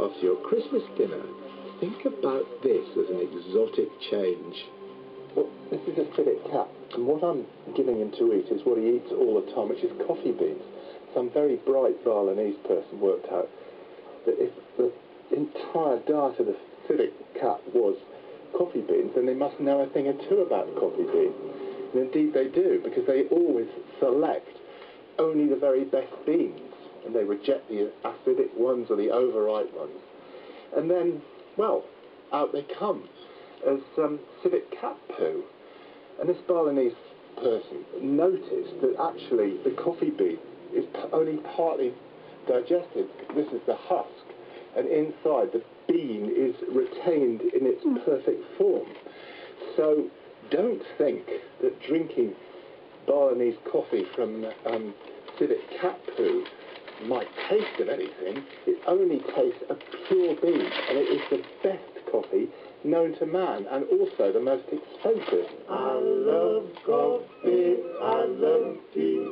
after your Christmas dinner, think about this as an exotic change. Well, this is a civet cat, and what I'm giving him to eat is what he eats all the time, which is coffee beans. Some very bright Balinese person worked out that if the entire diet of the civet cat was coffee beans, then they must know a thing or two about coffee beans. And indeed they do, because they always select only the very best beans, and they reject the acidic ones or the overripe ones. And then, well, out they come as civet cat poo. And this Balinese person noticed that actually the coffee bean is only partly digested. This is the husk, and inside the bean is retained in its perfect form. So don't think that drinking Balinese coffee from civet cat poo might taste of anything. It only tastes of pure bean, and it is the best coffee known to man, and also the most expensive. I love coffee, I love tea,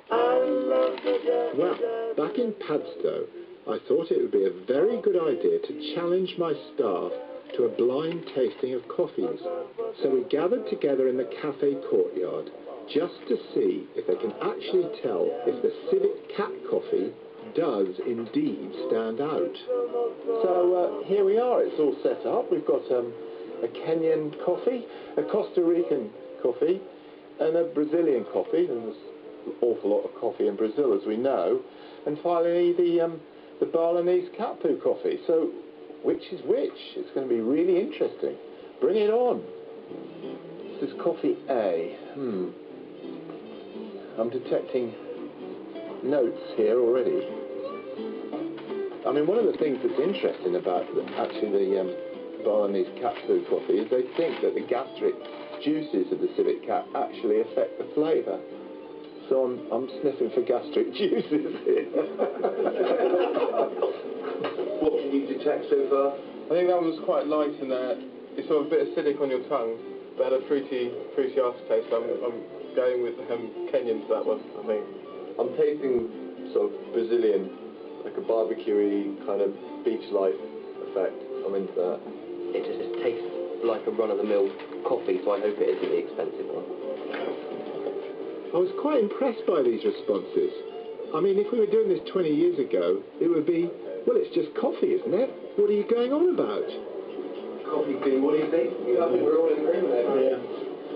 I love the Well, back in Padstow, I thought it would be a very good idea to challenge my staff to a blind tasting of coffees. So we gathered together in the cafe courtyard just to see if they can actually tell if the civet cat coffee does indeed stand out. So here we are, it's all set up. We've got a Kenyan coffee, a Costa Rican coffee, and a Brazilian coffee, and there's an awful lot of coffee in Brazil, as we know, and finally the Balinese cat poo coffee. So which is which? It's going to be really interesting. Bring it on. This is coffee A. I'm detecting notes here already. I mean, one of the things that's interesting about actually the Balinese cat poo coffee is they think that the gastric juices of the civet cat actually affect the flavour. So I'm sniffing for gastric juices here. What can you detect so far? I think that one was quite light and it's sort of a bit acidic on your tongue, but had a fruity aftertaste. So I'm going with Kenyan for that one, I think. I'm tasting sort of Brazilian, like a barbecue-y kind of beach life effect. I'm into that. It just tastes like a run-of-the-mill coffee, so I hope it isn't the expensive one. I was quite impressed by these responses. I mean, if we were doing this 20 years ago, it would be, well, it's just coffee, isn't it? What are you going on about? Coffee tea, what do you think? I think we're all in agreement there. Yeah.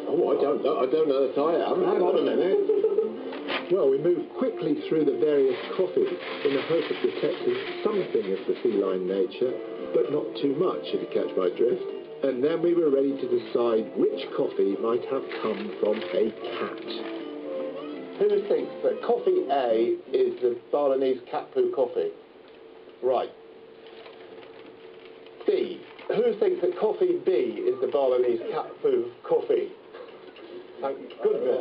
Oh, I don't know that I am. Hang on a minute. Well, we moved quickly through the various coffees in the hope of detecting something of the feline nature, but not too much, if you catch my drift. And then we were ready to decide which coffee might have come from a cat. Who thinks that coffee A is the Balinese cat poo coffee? Right. B. Who thinks that coffee B is the Balinese cat poo coffee? Thank goodness.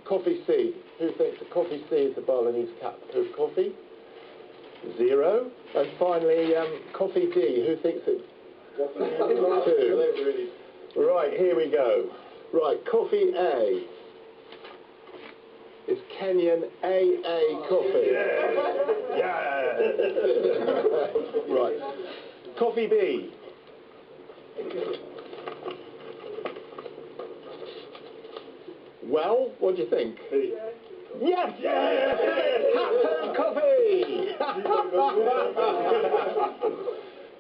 Coffee C. Who thinks that coffee C is the Balinese cat poo coffee? 0. And finally, coffee D. Who thinks it? 2. Right, here we go. Right, coffee A is Kenyan AA coffee. Yeah. Right. Coffee B. Well, what do you think? Yes! Captain Coffee!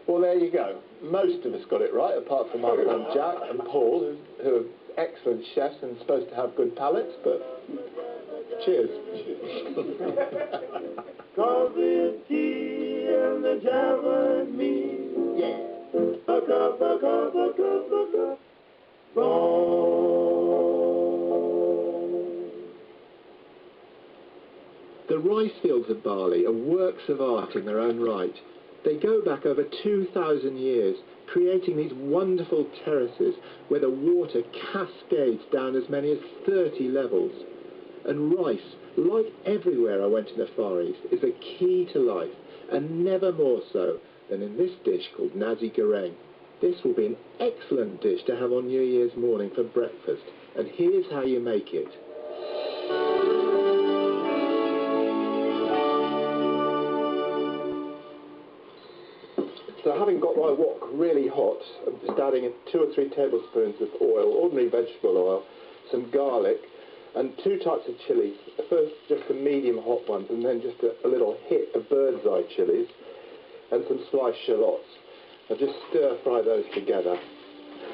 Well, there you go. Most of us got it right, apart from our friend Jack and Paul, who are excellent chefs and supposed to have good palates, but cheers. coffee, tea, and the Java meat. Yeah. A cup. The rice fields of Bali are works of art in their own right. They go back over 2,000 years, creating these wonderful terraces where the water cascades down as many as 30 levels. And rice, like everywhere I went in the Far East, is a key to life, and never more so than in this dish called Nasi Goreng. This will be an excellent dish to have on New Year's morning for breakfast, and here's how you make it. fry wok really hot. I'm just adding 2 or 3 tablespoons of oil, ordinary vegetable oil, some garlic, and 2 types of chilies. First, just the medium hot ones, and then just a little hit of bird's eye chilies, and some sliced shallots. I'll just stir fry those together.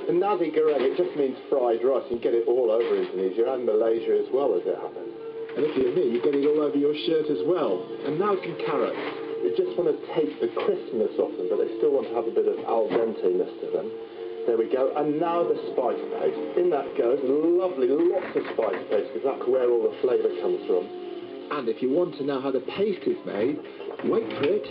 And Nasi Goreng, it just means fried rice. You can get it all over Indonesia and Malaysia as well, as it happens. And if you're me, you get it all over your shirt as well. And now some carrots. You just want to take the crispness off them, but they still want to have a bit of al dente-ness to them. There we go. And now the spice paste. In that goes lovely, lots of spice paste, because that's where all the flavour comes from. And if you want to know how the paste is made, wait for it.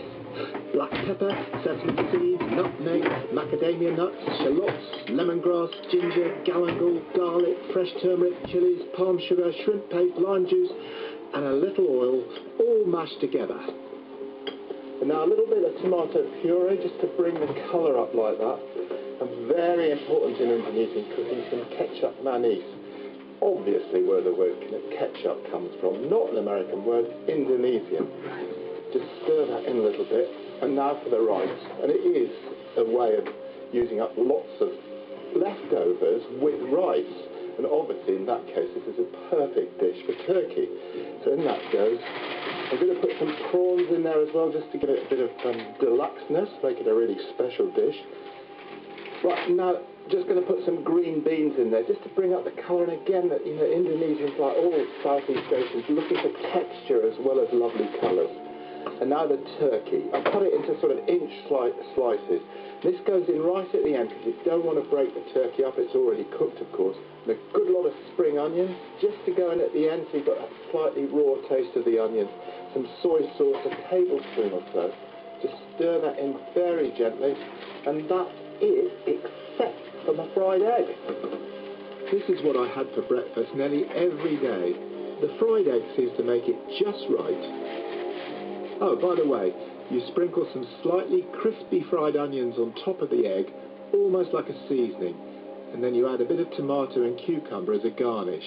Black pepper, sesame seeds, nutmeg, macadamia nuts, shallots, lemongrass, ginger, galangal, garlic, fresh turmeric, chilies, palm sugar, shrimp paste, lime juice, and a little oil, all mashed together. And now a little bit of tomato puree, just to bring the colour up like that. And very important in Indonesian cooking, some ketchup manis. Obviously where the word ketchup comes from, not an American word, Indonesian. Just stir that in a little bit, and now for the rice. And it is a way of using up lots of leftovers with rice. And obviously in that case this is a perfect dish for turkey. So in that goes, I'm going to put some prawns in there as well, just to give it a bit of deluxeness, make it a really special dish. Right, now just going to put some green beans in there, just to bring up the colour. And again, that Indonesians, like all Southeast Asians, looking for texture as well as lovely colours. And now the turkey. I'll cut it into sort of inch slices. This goes in right at the end, because you don't want to break the turkey up. It's already cooked, of course. And a good lot of spring onions, just to go in at the end, so you've got a slightly raw taste of the onions. Some soy sauce, a tablespoon or so. Just stir that in very gently. And that's it, except for my fried egg. This is what I had for breakfast nearly every day. The fried egg seems to make it just right. Oh, by the way, you sprinkle some slightly crispy fried onions on top of the egg, almost like a seasoning, and then you add a bit of tomato and cucumber as a garnish.